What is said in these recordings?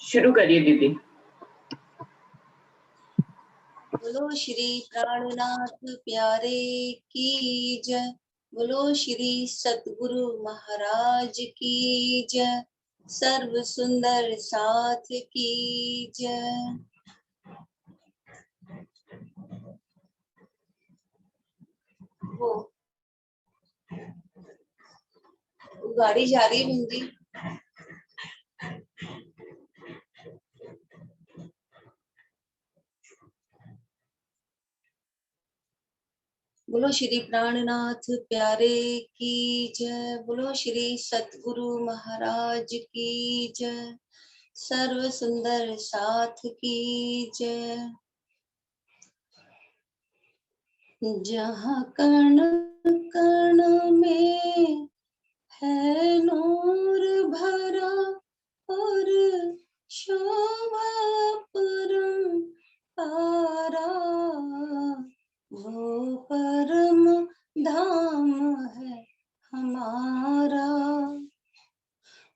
शुरू करिए दीदी। बोलो श्री प्राणनाथ प्यारे की जय। बोलो श्री सतगुरु महाराज की जय। सर्व सुंदर साथ की जय। वो गाड़ी जा रही है भिंडी। बोलो श्री प्राणनाथ प्यारे की जय। बोलो श्री सतगुरु महाराज की जय। सर्व सुंदर साथ की जय। जहाँ कण कण में है नूर भरा और शोभा परम पारा, वो परम धाम है हमारा।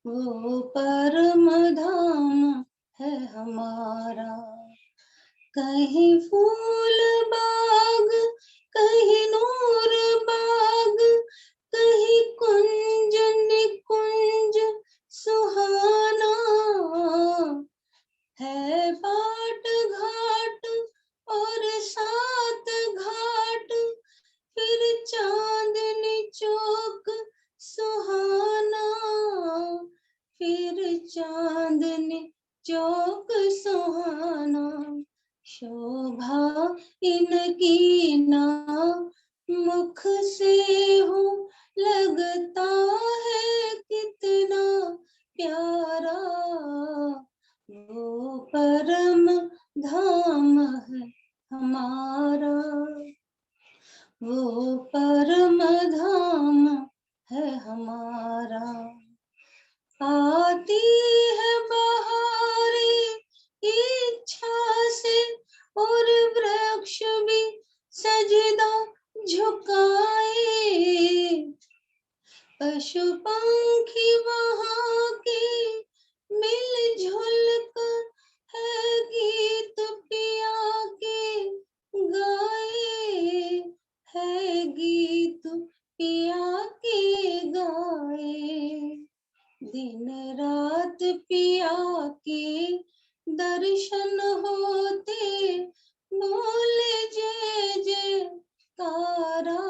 वो परम धाम है हमारा। कहीं फूल बाग, कहीं नूर बाग, कहीं कुंज निकुंज सुहाना है। बाट घाट और सात घाट, फिर चांदनी चौक सुहाना, फिर चांदनी चौक सुहाना। शोभा इनकी ना मुख से हो, लगता है कितना प्यारा। वो परम धाम है हमारा। वो परम धाम है हमारा। आती है बहारे इच्छा से, और वृक्ष भी सजदा झुकाए। पशु पंखी वहाँ के मिलजुल कर है गीत पिया के गाए। है गीत पिया के गाए। दिन रात पिया के दर्शन होते, बोले जय जयकारा।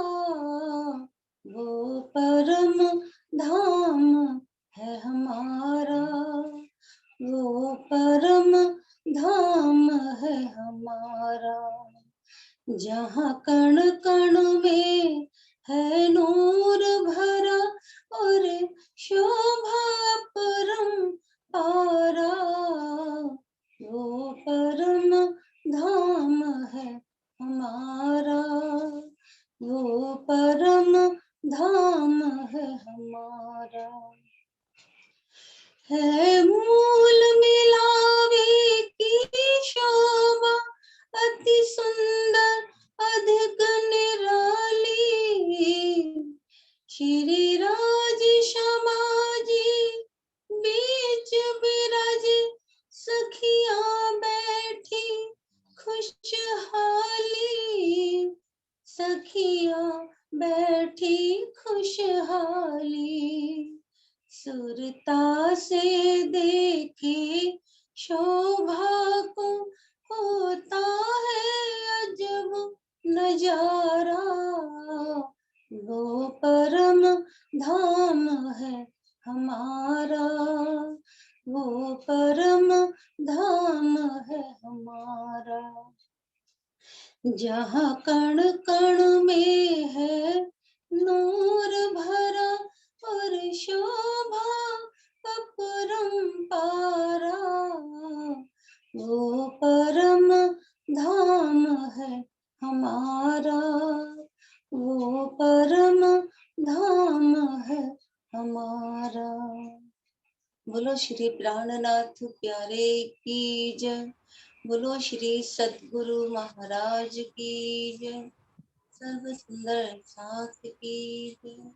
वो परम धाम है हमारा। वो परम धाम है हमारा। जहाँ कण कण में है नूर भरा और शोभा परम पारा। वो परम धाम है हमारा। वो परम धाम है हमारा। है मूल मिलावे की शोभा, अति सुंदर अधिक निराली। श्री राज समाजी बीच बिराज, सखियां बैठी खुशहाली। सखियां बैठी खुशहाली। सुरता से देखे शोभा को, होता है अजब नजारा। वो परम धाम है हमारा। वो परम धाम है हमारा। जहाँ कण कण में है नूर भरा और शोभा अपरंपारा। वो परम धाम है हमारा। वो परम धाम है हमारा। बोलो श्री प्राणनाथ प्यारे की जय। बोलो श्री सतगुरु महाराज की जय। सर्व सुंदर साथ की जय।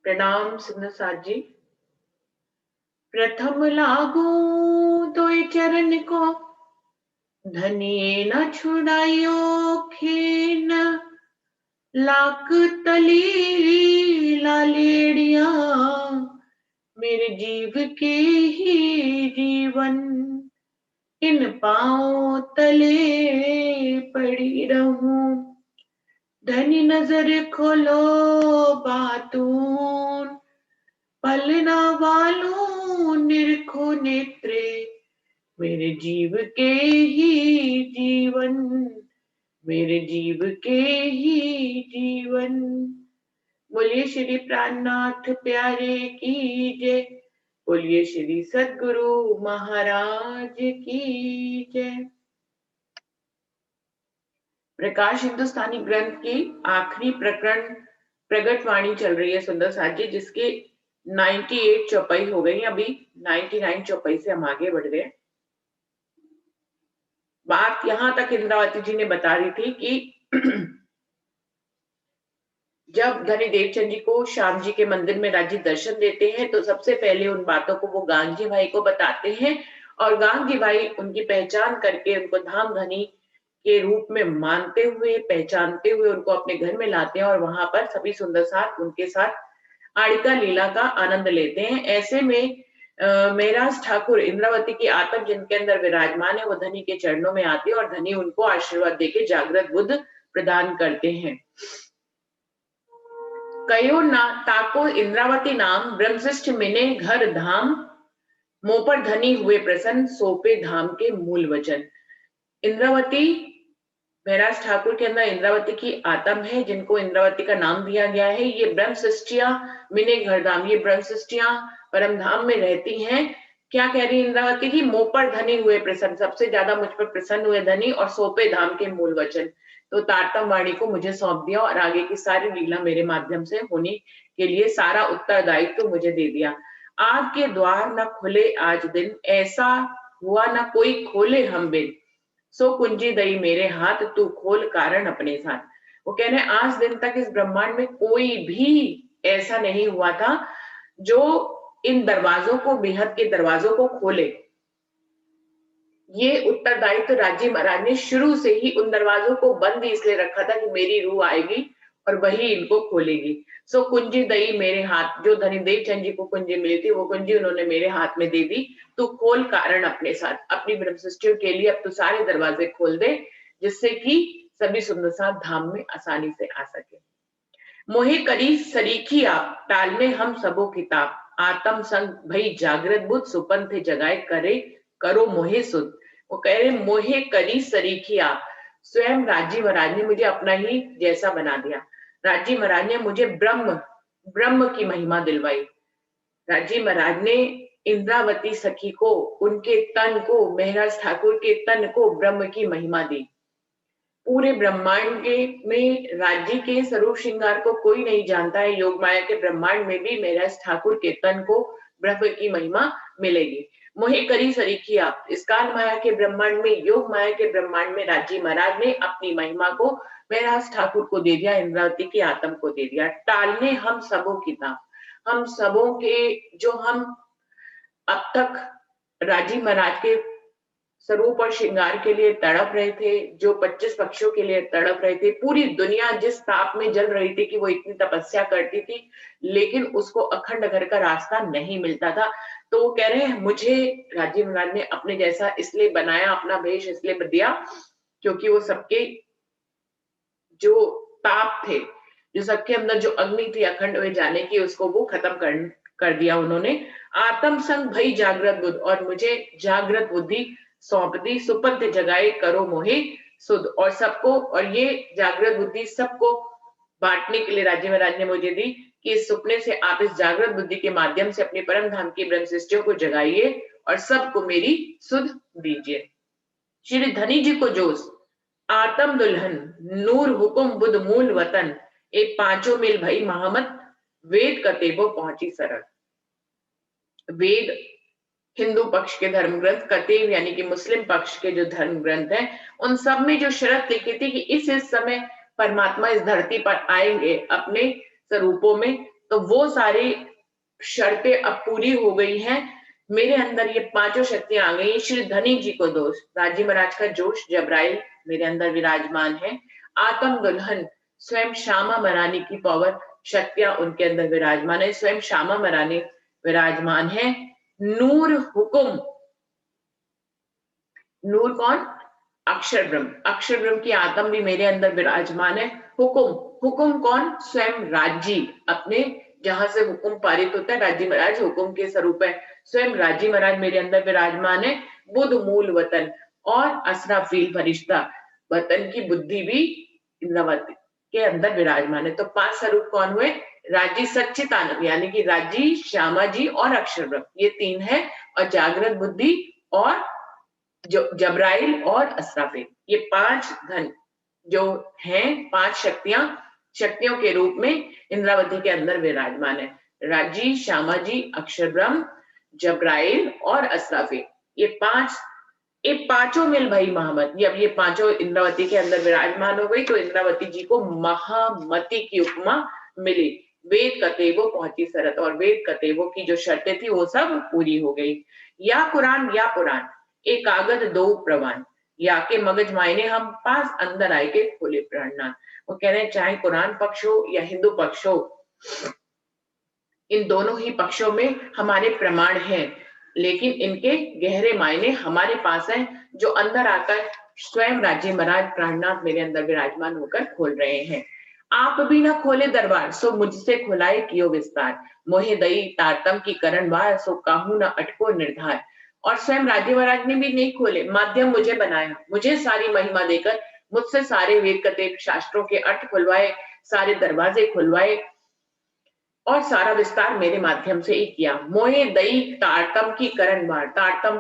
प्रणाम सिमरन साथ जी। प्रथम लागू तोय चरण को, धनी न छुड़ायो खेन, लाख तली लालेड़िया, मेरे जीव के ही जीवन, इन पांव तले पड़ी रहूं। धनी नजर खोलो बातून, पलना वालों निरखो नेत्रे, मेरे जीव के ही जीवन, मेरे जीव के ही जीवन। बोलिए श्री प्राणनाथ प्यारे की जय, बोलिए श्री सद्गुरु महाराज की जय। प्रकाश हिंदुस्तानी ग्रंथ की आखिरी प्रकरण प्रगट वाणी चल रही है सुंदर साथ जी, जिसके 98 चौपाई हो गई। अभी 99 चौपाई से हम आगे बढ़ गए। बात यहां तक इंद्रावती जी ने बता रही थी कि जब धनी देवचंद जी को श्याम जी के मंदिर में राजी दर्शन देते हैं तो सबसे पहले उन बातों को वो गांगी भाई को बताते हैं, और गांगी भाई उनकी पहचान करके उनको धाम धनी के रूप में मानते हुए, पहचानते हुए उनको अपने घर में लाते हैं, और वहां पर सभी सुंदर साथ उनके साथ आड़िका लीला का आनंद लेते हैं। ऐसे में मेहराज ठाकुर इंद्रावती की आत्म जिनके अंदर विराजमान है, वो धनी के चरणों में आते हैं और धनी उनको आशीर्वाद देके जागृत बुद्ध प्रदान करते हैं। कयो ना ताको इंद्रावती नाम, ब्रह्मशिष्ट मिने घर धाम, मुंह पर धनी हुए प्रसन्न, सोपे धाम के मूल वचन। इंद्रावती महराज ठाकुर के अंदर इंद्रावती की आत्म है, जिनको इंद्रावती का नाम दिया गया है। ये ब्रह्मशिष्टिया मिने घर धाम, ये ब्रह्मशिष्टिया परम धाम में रहती हैं। क्या कह रही इंद्रावती की? मुंह पर धनी हुए प्रसन्न, सबसे ज्यादा मुझ पर प्रसन्न हुए धनी, और सोपे धाम के मूल वचन। तो तारतम वाणी को मुझे सौंप दिया और आगे की सारी लीला मेरे माध्यम से होने के लिए सारा उत्तरदायित्व तो मुझे दे दिया। आग के द्वार न खुले आज दिन, ऐसा हुआ न कोई खोले हम बिन, सो कुंजी दई मेरे हाथ, तू खोल कारण अपने साथ। वो कह रहे आज दिन तक इस ब्रह्मांड में कोई भी ऐसा नहीं हुआ था जो इन दरवाजों को, बेहद के दरवाजों को खोले। ये उत्तरदायित्व राजी महाराज ने शुरू से ही उन दरवाजों को बंद इसलिए रखा था कि मेरी रूह आएगी और वही इनको खोलेगी। सो कुंजी दई मेरे हाथ, जो धनी देवचंद जी को कुंजी मिली थी वो कुंजी उन्होंने मेरे हाथ में दे दी। तू खोल कारण अपने साथ, अपनी ब्रह्म सृष्टियों के लिए अब तो सारे दरवाजे खोल दे, जिससे कि सभी सुंदर साथ धाम में आसानी से आ सके। मोहे करी सरीखी आप, टाल में हम सबो किताब, आत्म संग भई जागृत बुद्ध, सुपंथ जगाए करे करो मोहे सुध। वो कह रहे मोहे करी सरीखी आप, स्वयं राजी महाराज ने मुझे अपना ही जैसा बना दिया। राजी महाराज ने मुझे ब्रह्म की महिमा दिलवाई। राजी महाराज ने इंद्रावती सखी को, उनके तन को, महराज ठाकुर के तन को ब्रह्म की महिमा दी। पूरे ब्रह्मांड के में राज्य के स्वरूप श्रृंगार को कोई नहीं जानता है। योग माया के ब्रह्मांड में भी महराज ठाकुर के तन को ब्रह्म की महिमा मिलेगी। मोहे करी सरीखी आप, इस काल माया के ब्रह्मांड में, योग माया के ब्रह्मांड में राजी महाराज ने अपनी महिमा को महराज ठाकुर को दे दिया, इंद्रावती की आत्म को दे दिया। टालने हम सबों की ताप, हम सबों के, जो हम अब तक राजी महाराज के स्वरूप और श्रृंगार के लिए तड़प रहे थे, जो 25 पक्षियों के लिए तड़प रहे थे, पूरी दुनिया जिस ताप में जल रही थी कि वो इतनी तपस्या करती थी लेकिन उसको अखंड घर का रास्ता नहीं मिलता था। तो वो कह रहे हैं मुझे राजीव महाराज ने अपने जैसा इसलिए बनाया, अपना भेष इसलिए दिया क्योंकि वो सबके जो ताप थे, जो सबके अंदर जो अग्नि थी अखंड में जाने की, उसको वो खत्म कर दिया उन्होंने। आत्म संग भई जागृत बुद्ध, और मुझे जागृत बुद्धि सौंप दी। सुपंथ जगाए करो मोहे सुध, और सबको, और ये जागृत बुद्धि सबको बांटने के लिए राज्य महाराज ने मुझे दी कि इस सुपने से आप इस जागृत बुद्धि के माध्यम से अपने परम धाम की ब्रह्म सृष्टियों को जगाइए और सबको मेरी सुध दीजिए। श्री धनी जी को जोश, आत्म दुल्हन नूर हुकुम बुद्ध मूल वतन, एक 5 मील भई महामत, वेद कतेबो पहुंची सरल। वेद हिंदू पक्ष के धर्म ग्रंथ, कतेब यानी कि मुस्लिम पक्ष के जो धर्म ग्रंथ हैं, उन सब में जो शर्त लिखी थी कि इस समय परमात्मा इस धरती पर आएंगे अपने स्वरूपों में, तो वो सारी शर्तें अब पूरी हो गई हैं। मेरे अंदर ये पांचों शक्तियां आ गई। श्री धनी जी को दोष, राजी महाराज का जोश, जबराइल मेरे अंदर विराजमान है। आत्म दुल्हन स्वयं श्यामा महारानी की पावर, शक्तियां उनके अंदर विराजमान है, स्वयं श्यामा महारानी विराजमान है। नूर हुकुम, नूर कौन? अक्षर ब्रह्म, अक्षर ब्रह्म की आत्म भी मेरे अंदर विराजमान है। हुकुम, हुकुम कौन? स्वयं राजी, अपने जहां से हुकुम पारित होता है, राजी महाराज हुकुम के स्वरूप है, स्वयं राजी महाराज मेरे अंदर विराजमान है। बुध मूल वतन और असराफील फरिश्ता, वतन की बुद्धि भी इंद्रावती के अंदर विराजमान है। तो पांच स्वरूप कौन हुए? राजी सच्चिदानंद, यानी कि राजी, श्यामा जी और अक्षर ब्रह्म, ये तीन है। और जागृत बुद्धि और जो जबराइल और असराफील, ये पांच धन जो हैं, पांच शक्तियां, शक्तियों के रूप में इंद्रावती के अंदर विराजमान है। राजी, श्यामा जी, अक्षर ब्रह्म, जबराइल और असराफील, ये पांचों मिल भई महामती। अब ये पांचों इंद्रावती के अंदर विराजमान हो गई तो इंद्रावती जी को महामती की उपमा मिली। वेद कतेबो पहुंची सरत, और वेद कतेबो की जो शर्तें थी वो सब पूरी हो गई। या कुरान या पुराण, एक कागज दो प्रवान, या के मगज मायने हम पास अंदर आए के खोले प्राणनाथ। वो कह रहे हैं चाहे कुरान पक्ष हो या हिंदू पक्ष हो, इन दोनों ही पक्षों में हमारे प्रमाण हैं, लेकिन इनके गहरे मायने हमारे पास हैं, जो अंदर आकर स्वयं राजी महाराज प्राणनाथ मेरे अंदर विराजमान होकर खोल रहे हैं। आप भी न खोले दरबार, सो मुझसे खुलाए कियो विस्तार, मोहे दई तारतम की करण बार, सो काहू न अटको निर्धार। और स्वयं राजी महाराज ने भी नहीं खोले, माध्यम मुझे बनाया, मुझे सारी महिमा देकर मुझसे सारे वेद कतेब शास्त्रों के अर्थ खुलवाए, सारे दरवाजे खुलवाए और सारा विस्तार मेरे माध्यम से ही किया। मोहे दई तारतम की करण बार, तारतम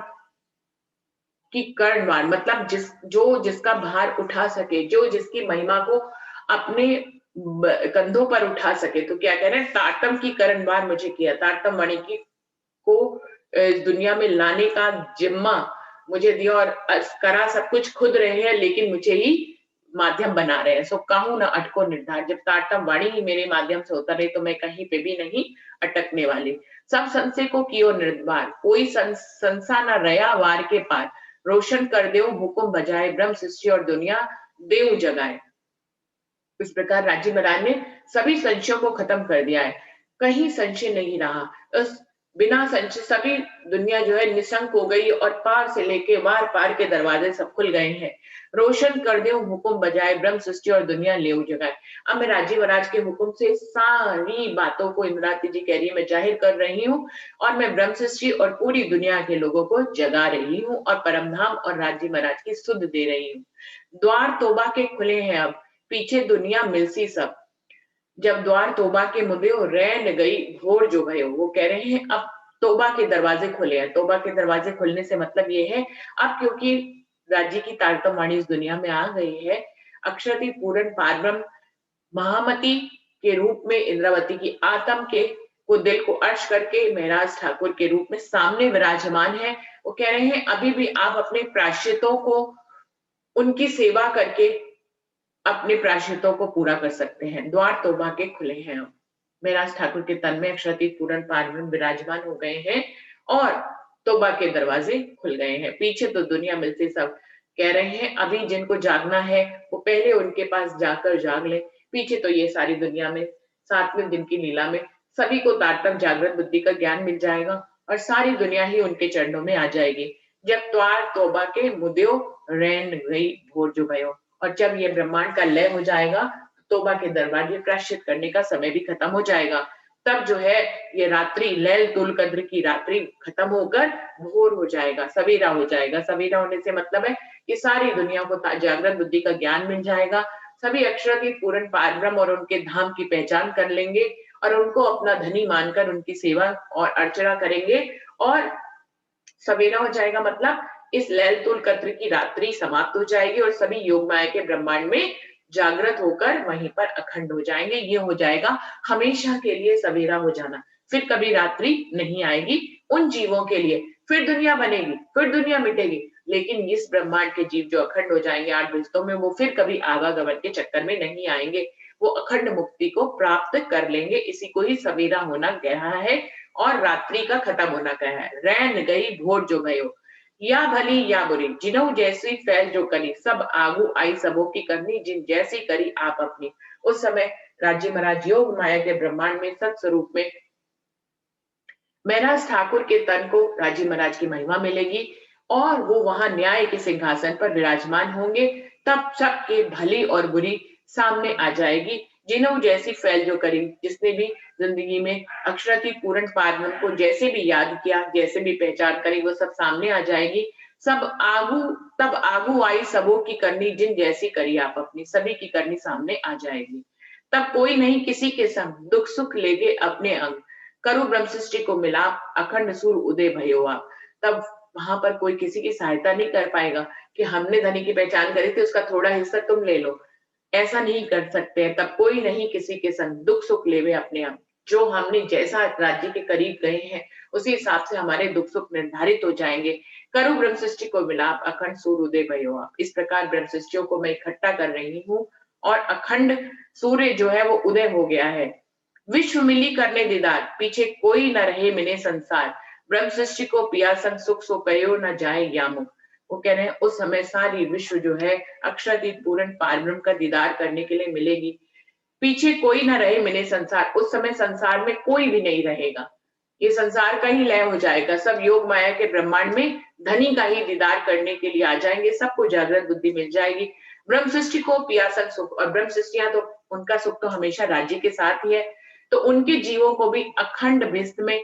की करण बार मतलब जिसका भार उठा सके, जो जिसकी महिमा को अपने कंधों पर उठा सके। तो क्या कह रहे हैं? तारतम की करण बार मुझे किया, तारतम वाणी की को दुनिया में लाने का जिम्मा मुझे दिया, और करा सब कुछ खुद रहे हैं, लेकिन मुझे ही माध्यम बना रहे हैं। सो कहूं ना अटको निर्धार, जब तारतम वाणी ही मेरे माध्यम से होता रहे तो मैं कहीं पे भी नहीं अटकने वाली। सब संशय को कियो निर्वार, कोई संसा न रया वार के पार, रोशन कर दे हुकुम बजाए, ब्रह्म सृष्टि और दुनिया देव जगाए। इस प्रकार राजी महाराज ने सभी संशयों को खत्म कर दिया है, कहीं संशय नहीं रहा। उस बिना संशय सभी दुनिया जो है निशंक हो गई, और पार से लेके वार पार के दरवाजे सब खुल गए हैं। रोशन कर दे हुकुम बजाए, ब्रह्म सृष्टि और दुनिया लेव जगाए। अब मैं राजी महाराज के हुक्म से सारी बातों को, इंद्रावती जी कह रही है, मैं जाहिर कर रही हूँ, और मैं ब्रह्म सृष्टि और पूरी दुनिया के लोगों को जगा रही हूँ, और परमधाम और राजी महाराज की सुध दे रही हूँ। द्वार तोबा के खुले हैं अब, पीछे दुनिया मिलसी सब, जब द्वार तोबा के मुदे रैन गई घोर जो भयो। वो कह रहे हैं अब तोबा के दरवाजे खुले हैं। तोबा के दरवाजे खुलने से मतलब ये है, अब क्योंकि राज्य की तारतम वाणी इस दुनिया में आ गई है, अक्षरति पूर्ण पारब्रह्म महामती के रूप में इंद्रावती की आत्म के को दिल को अर्श करके महराज ठाकुर के रूप में सामने विराजमान है। वो कह रहे हैं अभी भी आप अपने प्रायश्चितों को, उनकी सेवा करके अपने प्रायश्चितों को पूरा कर सकते हैं। द्वार तोबा के खुले हैं अब, महराज ठाकुर के तन में अक्षरातीत पूर्ण पारब्रह्म विराजमान हो गए हैं, और तोबा के दरवाजे खुल गए हैं। पीछे तो दुनिया मिलती सब, कह रहे हैं अभी जिनको जागना है वो पहले उनके पास जाकर जाग ले। पीछे तो ये सारी दुनिया में 7वें दिन की लीला में सभी को तारतम जागृत बुद्धि का ज्ञान मिल जाएगा, और सारी दुनिया ही उनके चरणों में आ जाएगी। जब द्वार तोबा के मुद्यो रैन गई भोर जो भयो, और जब ये ब्रह्मांड का लय हो जाएगा, तोबा के दरबार ये प्रायश्चित करने का समय भी खत्म हो जाएगा। तब जो है ये रात्रि, लैल तुल कद्र की रात्रि खत्म होकर भोर हो जाएगा, सवेरा हो जाएगा। सवेरा होने से मतलब है कि सारी दुनिया को जागृत बुद्धि का ज्ञान मिल जाएगा, सभी अक्षरातीत पूर्ण पारब्रह्म और उनके धाम की पहचान कर लेंगे, और उनको अपना धनी मानकर उनकी सेवा और अर्चना करेंगे, और सवेरा हो जाएगा मतलब इस लैल तुल कद्र की रात्रि समाप्त हो जाएगी, और सभी योग माया के ब्रह्मांड में जागृत होकर वहीं पर अखंड हो जाएंगे। ये हो जाएगा हमेशा के लिए सवेरा हो जाना, फिर कभी रात्रि नहीं आएगी उन जीवों के लिए। फिर दुनिया बनेगी, फिर दुनिया मिटेगी, लेकिन इस ब्रह्मांड के जीव जो अखंड हो जाएंगे 8 रिश्तों में, वो फिर कभी आवागमन के चक्कर में नहीं आएंगे। वो अखंड मुक्ति को प्राप्त कर लेंगे। इसी को ही सवेरा होना कहा है और रात्रि का खत्म होना कहा है। रैन गई भोर जो गयो, या भली या बुरी, जिन्हों जैसी फैल जो करी, सब आगू आई सबों की करनी, जिन जैसी करी आप अपनी। उस समय राज्य महाराज योग माया के ब्रह्मांड में सत स्वरूप में महराज ठाकुर के तन को राजी महाराज की महिमा मिलेगी और वो वहां न्याय के सिंहासन पर विराजमान होंगे। तब सबके भली और बुरी सामने आ जाएगी। जिन्हों जैसी फैल जो करी, जिसने भी जिंदगी में अक्षरातीत पूर्ण पारब्रह्म को जैसे भी याद किया, जैसे भी पहचान करी, वो सब सामने आ जाएगी। सब आगू तब आगू आई सबों की करनी, जिन जैसी करी आप अपनी, सभी की करनी सामने आ जाएगी। तब कोई नहीं किसी के संग, दुख सुख लेगे अपने अंग, करु ब्रह्म सृष्टि को मिला, अखंड सूर उदय भयो आप। तब वहां पर कोई किसी की सहायता नहीं कर पाएगा कि हमने धनी की पहचान करी थी, उसका थोड़ा हिस्सा तुम ले लो, ऐसा नहीं कर सकते हैं। तब कोई नहीं किसी के संग, दुख सुख लेवे अपने आप। जो हमने जैसा राज्य के करीब गए हैं, उसी हिसाब से हमारे दुख सुख निर्धारित हो जाएंगे। करु ब्रह्म सृष्टि को मिलाप, अखंड सूर्य उदय भयो आप। इस प्रकार ब्रह्म सृष्टियों को मैं इकट्ठा कर रही हूँ और अखंड सूर्य जो है वो उदय हो गया है। विश्व मिली करने दीदार, पीछे कोई न रहे मिले संसार, ब्रह्म सृष्टि को पिया संग, सुख सो कयो न जाए यामुख। वो कह रहे हैं उस समय सारी विश्व जो है अक्षरातीत पूर्ण पारब्रह्म का दीदार करने के लिए मिलेगी। पीछे कोई ना रहे मिले संसार, उस समय संसार में कोई भी नहीं रहेगा। ये संसार का ही लय हो जाएगा। सब योग माया के ब्रह्मांड में धनी का ही दीदार करने के लिए आ जाएंगे। सबको जागृत बुद्धि मिल जाएगी। ब्रह्म सृष्टि को पियासन सुख, और ब्रह्म सृष्टियां तो उनका सुख तो हमेशा राज्य के साथ ही है, तो उनके जीवों को भी अखंड विश्व में,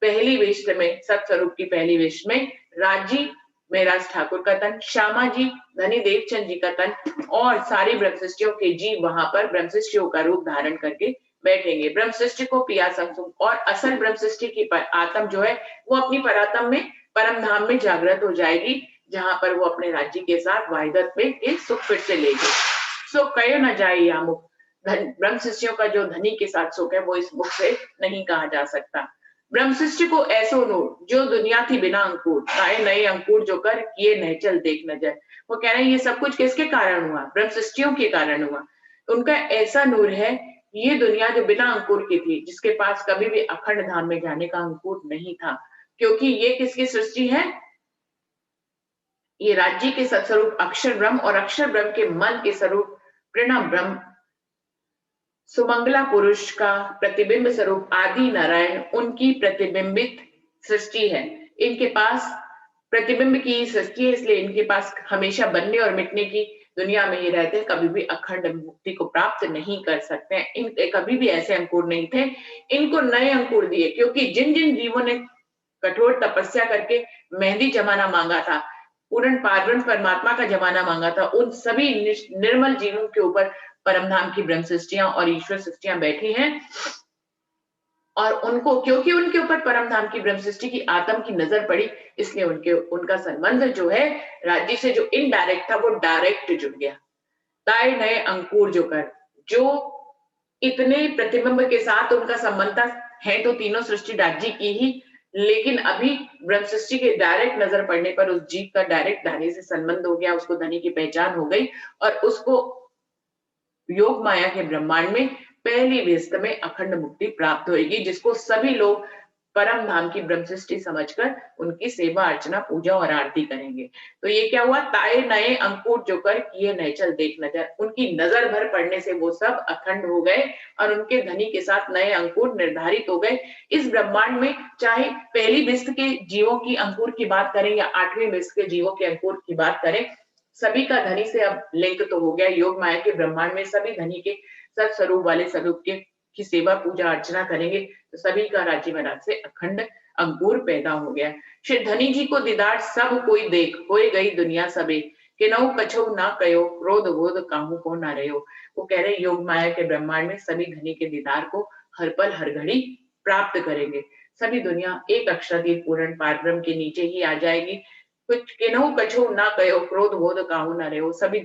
पहली विश्व में, सत्स्वरूप की पहली विश्व में राजी महराज ठाकुर का तन, श्यामा जी धनी देवचंद जी का तन और सारी ब्रह्म सृष्टियों के जीव वहां पर ब्रह्म सृष्टियों का रूप धारण करके बैठेंगे। ब्रह्म सृष्टि को पिया संसुम, और असल ब्रह्म सृष्टि की आत्म जो है वो अपनी परात्म में, परम धाम में जागृत हो जाएगी, जहां पर वो अपने राज्य के साथ वाहिदत में के सुख फिर से लेगी। सो कयो न जाए या मुख, ब्रह्म सृष्टियों का जो धनी के साथ सुख है वो इस मुख से नहीं कहा जा सकता। ब्रह्म सृष्टि को ऐसो नूर, जो दुनिया थी बिना अंकुर, आए नए अंकुर जो कर किए नहचल देख नजर। वो कह रहे हैं ये सब कुछ किसके कारण हुआ? ब्रह्म सृष्टियों के कारण हुआ। उनका ऐसा नूर है, ये दुनिया जो बिना अंकुर की थी, जिसके पास कभी भी अखंड धाम में जाने का अंकुर नहीं था, क्योंकि ये किसकी सृष्टि है? ये राज्य के सत्स्वरूप अक्षर ब्रह्म और अक्षर ब्रह्म के मन के स्वरूप प्रणव ब्रह्म, सुमंगला पुरुष का प्रतिबिंब स्वरूप आदि नारायण, उनकी प्रतिबिंबित सृष्टि है। इनके पास प्रतिबिंब की सृष्टि है, इसलिए इनके पास हमेशा बनने और मिटने की दुनिया में ही रहते हैं, कभी भी अखंड मुक्ति को प्राप्त नहीं कर सकते हैं। इनके कभी भी ऐसे अंकुर नहीं थे, इनको नए अंकुर दिए, क्योंकि जिन जिन जीवों ने कठोर तपस्या करके मेहंदी जमाना मांगा था, पूर्ण पारब्रह्म परमात्मा का जमाना मांगा था, उन सभी निर्मल जीवों के ऊपर परमधाम की ब्रह्म सृष्टियां और ईश्वर सृष्टियां बैठी हैं। और उनको, क्योंकि उनके ऊपर परमधाम की ब्रह्म सृष्टि की आत्म की नजर पड़ी, इसलिए उनका संबंध जो है राज्य से, जो इनडायरेक्ट था वो डायरेक्ट जुड़ गया। ताए नए अंकुर जो कर, जो इतने प्रतिबिंब के साथ उनका संबंध था, है तो तीनों सृष्टि राज्य की ही, लेकिन अभी ब्रह्म सृष्टि के डायरेक्ट नजर पड़ने पर उस जीव का डायरेक्ट धनी से संबंध हो गया, उसको धनी की पहचान हो गई और उसको योग माया के ब्रह्मांड में पहली व्यस्त में अखंड मुक्ति प्राप्त होगी, जिसको सभी लोग परम धाम की ब्रह्म सृष्टि समझकर उनकी सेवा अर्चना पूजा और आरती करेंगे। तो ये क्या हुआ? ताए नए अंकुर जो कर किए नहचल देख नजर, उनकी नजर भर पड़ने से वो सब अखंड हो गए और उनके धनी के साथ नए अंकुर निर्धारित हो गए। इस ब्रह्मांड में चाहे पहली विस्त के जीवों की अंकुर की बात करें या आठवीं विस्त के जीवों के अंकुर की बात करें, सभी का धनी से अब लिंक तो हो गया। योग माया के ब्रह्मांड में सभी धनी के सत्स्वरूप वाले स्वरूप के की सेवा पूजा अर्चना करेंगे, तो सभी का राज्य महाराज से अखंड अंकुर पैदा हो गया। श्री धनी जी को दीदार सब कोई देख, होए गई दुनिया सबे, के नौ कछो ना कयो, क्रोध बोध काहू को ना रहो। वो कह रहे योग माया के ब्रह्मांड में सभी धनी के दीदार को हर पल हर घड़ी प्राप्त करेंगे। सभी दुनिया एक अक्षरातीत पूर्ण पारब्रह्म के नीचे ही आ जाएगी। कुछ किन्हू कछु ना कयो, क्रोध बोध काहू ना रहो। सभी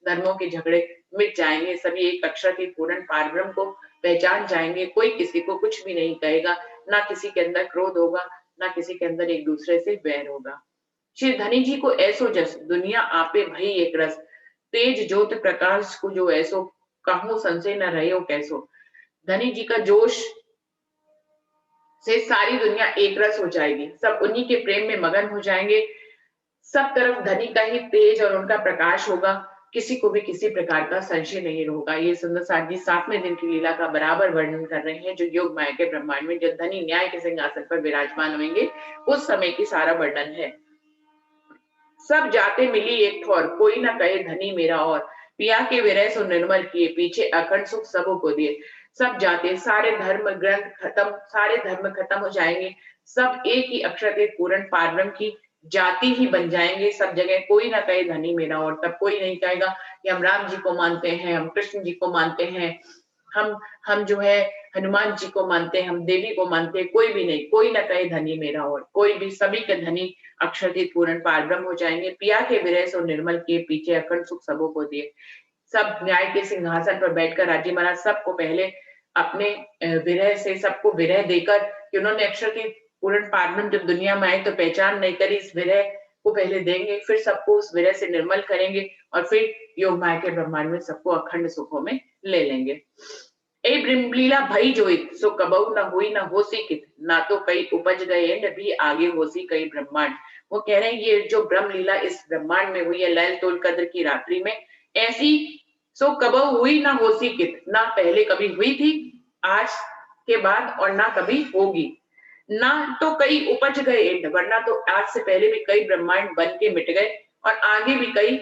धर्मों के झगड़े मिट जाएंगे, सभी एक अक्षरातीत पूर्ण पारब्रह्म को पहचान जाएंगे। कोई किसी को कुछ भी नहीं कहेगा, ना किसी के अंदर क्रोध होगा, ना किसी के अंदर एक दूसरे से वैर होगा। श्री धनी जी को ऐसो जस, दुनिया आपे भई एक रस, तेज ज्योत प्रकाश को जो ऐसो कहूँ संशय न रहे हो कैसो। धनी जी का जोश से सारी दुनिया एक रस हो जाएगी, सब उन्हीं के प्रेम में मगन हो जाएंगे। सब तरफ धनी का ही तेज और उनका प्रकाश होगा, किसी को भी किसी प्रकार का संशय नहीं होगा। ये सुंदर साथ जी 7वें दिन की लीला का बराबर वर्णन कर रहे हैं, जो योग माया के ब्रह्मांड में जब धनी न्याय के सिंहासन पर विराजमान होंगे उस समय की सारा वर्णन है। सब जाते मिली एक ठौर, कोई ना कहे धनी मेरा और, पिया के विरह सो निर्मल किए, पीछे अखंड सुख सबों को दिए। सब जाते, सारे धर्म ग्रंथ खत्म, सारे धर्म खत्म हो जाएंगे, सब एक ही अक्षर के पूर्ण पारब्रह्म की जाति ही बन जाएंगे। सब जगह कोई ना कहे धनी मेरा और, तब कोई नहीं कहेगा कि हम राम जी को मानते हैं, हम कृष्ण जी को मानते हैं, हम जो है हनुमान जी को मानते हैं, हम देवी को मानते हैं, कोई भी नहीं, कोई ना कहे धनी मेरा और, कोई भी, सभी के धनी अक्षरतीत पूर्ण पारब्रह्म हो जाएंगे। पिया के विरह सो निर्मल किए, पीछे अखंड सुख सबों को दिए। सब न्याय के सिंहासन पर बैठकर राजी महाराज सबको पहले अपने विरह से, सबको विरह देकर कि उन्होंने अक्षरतीत पूर्ण पारब्रह्म जब दुनिया में आए तो पहचान नहीं करी, इस विरह को पहले देंगे, फिर सबको उस विरह से निर्मल करेंगे और फिर योग माया के ब्रह्मांड में सबको अखंड सुखों में ले लेंगे। ए ब्रह्मलीला भई जोइत, सो कबहु न हुई न होसी कित, ना तो कई उपज गए न भी आगे होसी कई ब्रह्मांड। वो कह रहे हैं ये जो ब्रह्म लीला इस ब्रह्मांड में हुई है लैल तोल कद्र की रात्रि में, ऐसी सो कबहु हुई ना होसी कित, ना पहले कभी हुई थी आज के बाद और ना कभी होगी। ना तो कई उपज गए, वरना तो आज से पहले भी कई ब्रह्मांड बन के मिट गए और आगे भी कई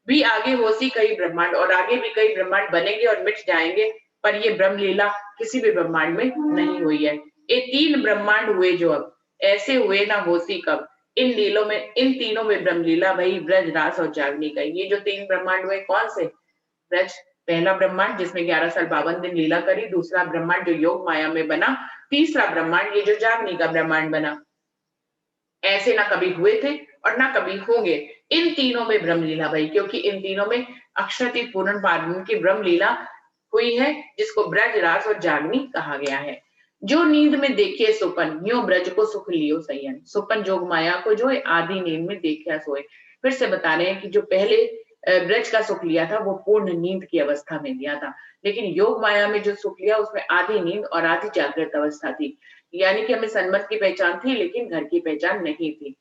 भी आगे होसी कई ब्रह्मांड और आगे भी कई ब्रह्मांड बनेंगे और मिट जाएंगे, पर ये ब्रह्म लीला किसी भी ब्रह्मांड में नहीं हुई है। ये 3 ब्रह्मांड हुए जो अब, ऐसे हुए ना होसी कब। इन लीलों में, इन तीनों में ब्रह्म लीला भई, ब्रज रास और जागनी का। ये जो 3 ब्रह्मांड हुए कौन से? ब्रज पहला ब्रह्मांड जिसमें 11 साल 52 दिन लीला करी, दूसरा ब्रह्मांड जो योग माया में बना, तीसरा ब्रह्मांड ये जो जागनी का ब्रह्मांड बना। ऐसे ना कभी हुए थे और ना कभी होंगे। इन तीनों में ब्रह्म लीला भई, क्योंकि इन तीनों में अक्षरतीत पूर्ण पारब्रह्म की ब्रह्म लीला हुई है, जिसको ब्रज रास और जागनी कहा गया है। जो नींद में देखे सुपन, यूं ब्रज को सुख लियो सयन। सुपन जोग माया को जो है आधी नींद में देखा सोए। फिर से बता रहे हैं कि जो पहले ब्रज का सुख लिया था वो पूर्ण नींद की अवस्था में लिया था, लेकिन योग माया में जो सुख लिया उसमें आधी नींद और आधी जागृत अवस्था थी। यानी कि हमें सन्मत की पहचान थी लेकिन घर की पहचान नहीं थी।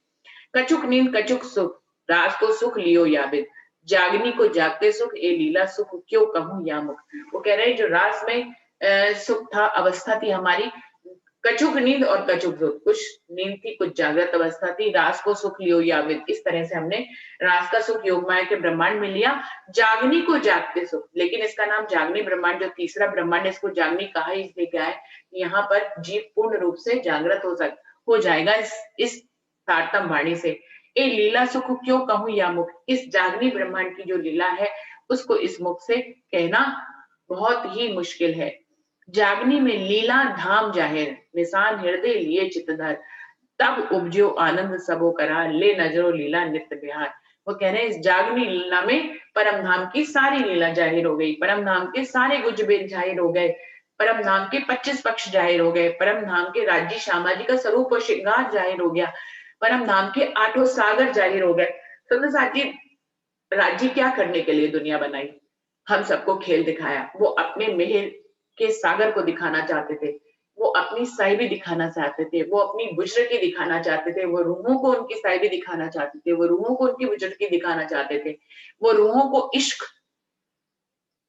कछुक नींद कछुक सुख, रात को सुख लियो याबित, जागनी को जागते सुख, ए लीला सुख क्यों कहूं या मुख। वो कह रहे हैं जो रात में सुख था, अवस्था थी हमारी, कछुक नींद और कछुक सुख, कुछ नींद थी कुछ जागृत अवस्था थी, रात को सुख लियो याबित, इस तरह से हमने रात का सुख योग माया के ब्रह्मांड में लिया। जागनी को जागते सुख, लेकिन इसका नाम जागनी ब्रह्मांड, जो तीसरा ब्रह्मांड इसको जागनी कहा इसलिए क्या है, यहाँ पर जीव पूर्ण रूप से जागृत हो जाएगा इस तारतम वाणी से। ए लीला सुख क्यों कहूं या मुख, इस जागनी ब्रह्मांड की जो लीला है उसको इस मुख से कहना बहुत ही मुश्किल है। जागनी में लीला धाम जाहिर, निशान हृदय लिए चितधर, तब उपजो आनंद सबो करा, ले नजरो लीला नित्य बिहार। वो कह रहे हैं इस जागनी लीला में परम धाम की सारी लीला जाहिर हो गई, परम धाम के सारे गुज बेद जाहिर हो गए, परम धाम के 25 पक्ष जाहिर हो गए, परम धाम के राज्य श्यामा जी का स्वरूप और श्रृंगार जाहिर हो गया, परम धाम के 8 सागर जाहिर हो गए। सुंदर साथी, राज्य क्या करने के लिए दुनिया बनाई? हम सबको खेल दिखाया। वो अपने मेहर के सागर को दिखाना चाहते थे, वो अपनी साहिबी दिखाना चाहते थे, वो अपनी बुजरकी दिखाना चाहते थे, वो रूहों को उनकी साहिबी दिखाना चाहते थे, वो रूहों को उनकी बुजरकी दिखाना चाहते थे, वो रूहों को इश्क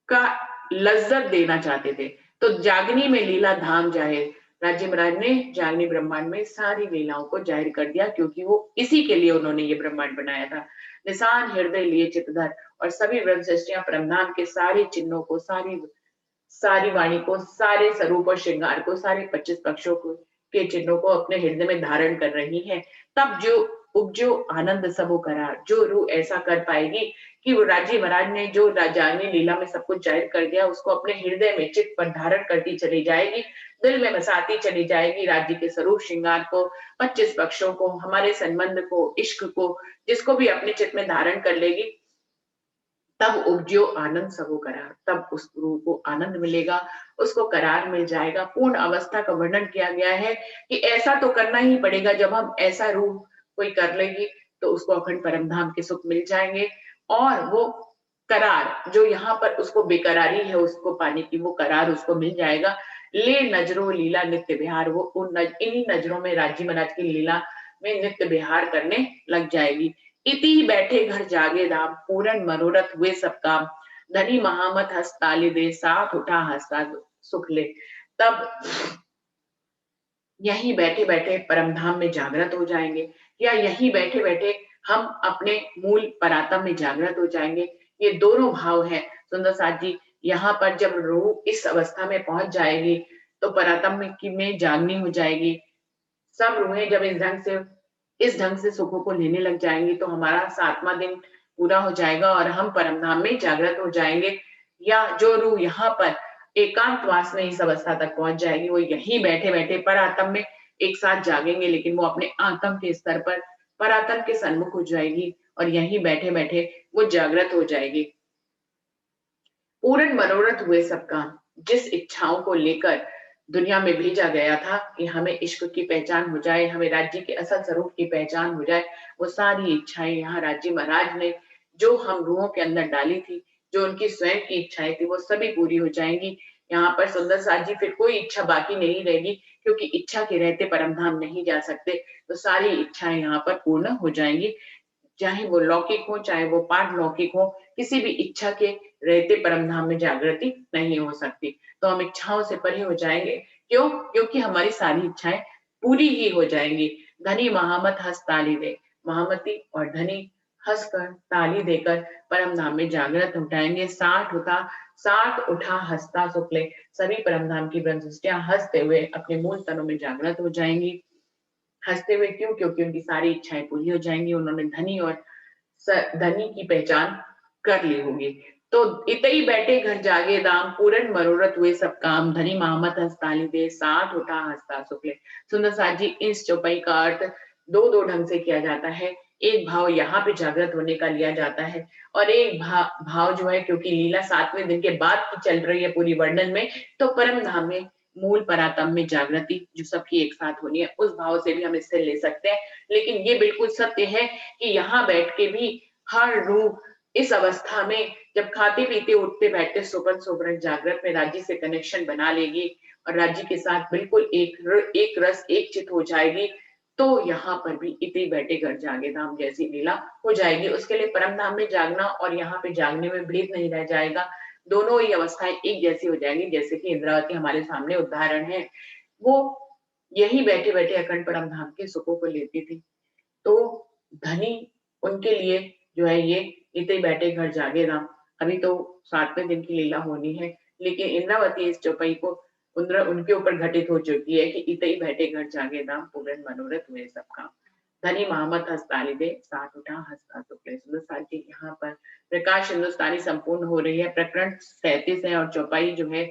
का लज्जत देना चाहते थे। तो जागनी में लीला धाम जाहिर, राज्य महाराज ने जागनी ब्रह्मांड में सारी लीलाओं को जाहिर कर दिया, क्योंकि वो इसी के लिए उन्होंने ये ब्रह्मांड बनाया था। निशान हृदय लिए चितधर, और सभी ब्रह्म सृष्टियां परमधाम के सारे चिन्हों को, सारी सारी वाणी को, सारे स्वरूप और श्रृंगार को, सारे 25 पक्षों को के चिन्हों को अपने हृदय में धारण कर रही है। तब जो उपजो आनंद सबो करार, जो रूह ऐसा कर पाएगी कि वो राजी महाराज ने जो जागनी लीला में सब कुछ जाहिर कर दिया उसको अपने हृदय में चित्त पर धारण करती चली जाएगी, दिल में बसाती चली जाएगी राज्य के स्वरूप श्रृंगार को, 25 पक्षों को, हमारे संबंध को, इश्क को, जिसको भी अपने चित्त में धारण कर लेगी, तब उपजो आनंद सबो करार, तब उस रूह को आनंद मिलेगा, उसको करार मिल जाएगा। पूर्ण अवस्था का वर्णन किया गया है कि ऐसा तो करना ही पड़ेगा, जब हम ऐसा रूह कोई कर लेगी तो उसको अखंड परम धाम के सुख मिल जाएंगे और वो करार, जो यहाँ पर उसको बेकरारी है उसको पाने की, वो करार उसको मिल जाएगा। ले नजरों लीला नित्य विहार, वो इन्हीं नजरों में राजी महाराज की लीला में नित्य विहार करने लग जाएगी। इति बैठे घर जागे दाम, पूरन मनोरथ हुए सब काम, धनी महामत हंस ताली दे, साथ उठा हंसता सुख ले। तब यहीं बैठे बैठे परमधाम में जागृत हो जाएंगे, या यहीं बैठे बैठे हम अपने मूल परातम में जागृत हो जाएंगे। ये दोनों भाव हैं सुंदर साथ जी। यहाँ पर जब रूह इस अवस्था में पहुंच जाएगी तो परातम में जागनी हो जाएगी। सब रूहें जब इस ढंग से सुखों को लेने लग जाएंगी तो हमारा 7वां दिन पूरा हो जाएगा और हम परमधाम में जागृत हो जाएंगे। या जो रूह यहाँ पर एकांतवास में इस अवस्था तक पहुंच जाएगी, वो यहीं बैठे बैठे परातम में एक साथ जागेंगे, लेकिन वो अपने आत्म के स्तर पर परातम के सन्मुख हो जाएगी और यहीं बैठे बैठे वो जागृत हो जाएगी। पूर्ण मनोरथ हुए सब काम, जिस इच्छाओं को लेकर दुनिया में भेजा गया था कि हमें इश्क की पहचान हो जाए, हमें राज्य के असल स्वरूप की पहचान हो जाए, वो सारी इच्छाएं यहाँ राज्य महाराज ने जो हम रूहों के अंदर डाली थी, जो उनकी स्वयं की इच्छाएं थी, वो सभी पूरी हो जाएंगी। यहाँ पर सुंदर साथ जी फिर कोई इच्छा बाकी नहीं रहेगी, क्योंकि इच्छा के रहते परमधाम नहीं जा सकते, तो सारी इच्छाएं यहाँ पर पूर्ण हो जाएंगी। चाहे वो लौकिक हो चाहे वो पारलौकिक हो, किसी भी इच्छा के रहते परमधाम में जागृति नहीं हो सकती। तो हम इच्छाओं से परे हो जाएंगे। क्यों? क्योंकि हमारी सारी इच्छाएं पूरी ही हो जाएंगी। धनी महामत हंस ताली दे, महामती और धनी हंसकर ताली देकर परमधाम में जागृत उठाएंगे। साठ उठा हंसता शुक्ले, सभी परमधाम की ब्रह्मसृष्टियां हंसते हुए अपने मूल तनों में जागृत हो जाएंगी। हंसते हुए क्यों? क्योंकि उनकी सारी इच्छाएं पूरी हो जाएंगी, उन्होंने धनी की पहचान कर ली होगी। तो इतई बैठे घर जागे दाम, पूरन मनोरथ हुए सब काम, धनी महामत हंस ताली दे, साथ उठा हंसता शुक्ले। सुंदर साथ जी, इस चौपाई का अर्थ दो दो ढंग से किया जाता है। एक भाव यहाँ पे जागृत होने का लिया जाता है और एक भाव जो है, क्योंकि लीला 7वें दिन के बाद की चल रही है पूरी वर्णन में, तो परम धाम में मूल परातम में जागृति जो सबकी एक साथ होनी है, उस भाव से भी हम इससे ले सकते हैं। लेकिन ये बिल्कुल सत्य है कि यहाँ बैठ के भी हर रूह इस अवस्था में जब खाते पीते उठते बैठते सोपन सोबरन जागृत में राज्य से कनेक्शन बना लेगी और राज्य के साथ बिल्कुल एक रस एक चित हो जाएगी, तो यहाँ पर भी इतने बैठे घर जागे धाम जैसी लीला हो जाएगी। उसके लिए परम धाम में जागना और यहाँ पे जागने में भेद नहीं रह जाएगा, दोनों ही अवस्थाएं एक जैसी हो जाएंगी। जैसे कि इंद्रावती हमारे सामने उदाहरण है, वो यही बैठे बैठे अखंड परम धाम के सुखों को लेती थी। तो धनी उनके लिए जो है ये इतने बैठे घर जागे राम, अभी तो 7वें दिन की लीला होनी है, लेकिन इंद्रावती इस चौपाई को उनके ऊपर घटित हो चुकी है कि इतई बैठे घर जागे दाम, पूर्ण मनोरथ हुए सब काम, धनी महामत हंस ताली दे, साथ उठा हंसता शुक्ले। साथ जी यहाँ पर प्रकाश हिंदुस्तानी संपूर्ण हो रही है। प्रकरण 37 है और चौपाई जो है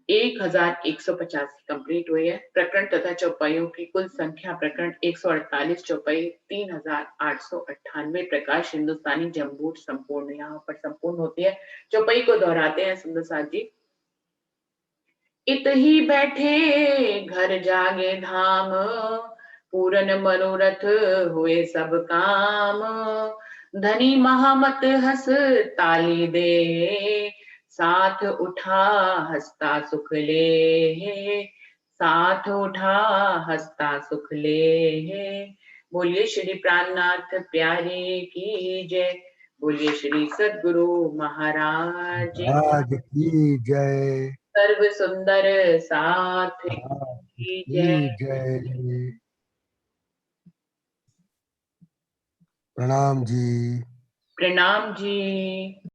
1150 कंप्लीट हुई है। प्रकरण तथा चौपाइयों की कुल संख्या प्रकरण 148, चौपाई 3898। प्रकाश हिंदुस्तानी जम्बूट संपूर्ण यहाँ पर संपूर्ण होती है। चौपाई को दोहराते हैं सुंदर साथ जी। इत ही बैठे घर जागे धाम, पूरन मनोरथ हुए सब काम, धनी महामत हंस ताली दे, साथ उठा हंसता सुख ले, साथ उठा हंसता सुख ले। बोलिए श्री प्राणनाथ प्यारे की जय, बोलिए श्री सद्गुरु महाराज की जय, सर्व सुंदर साथ की जय। जय। प्रणाम जी। प्रणाम जी।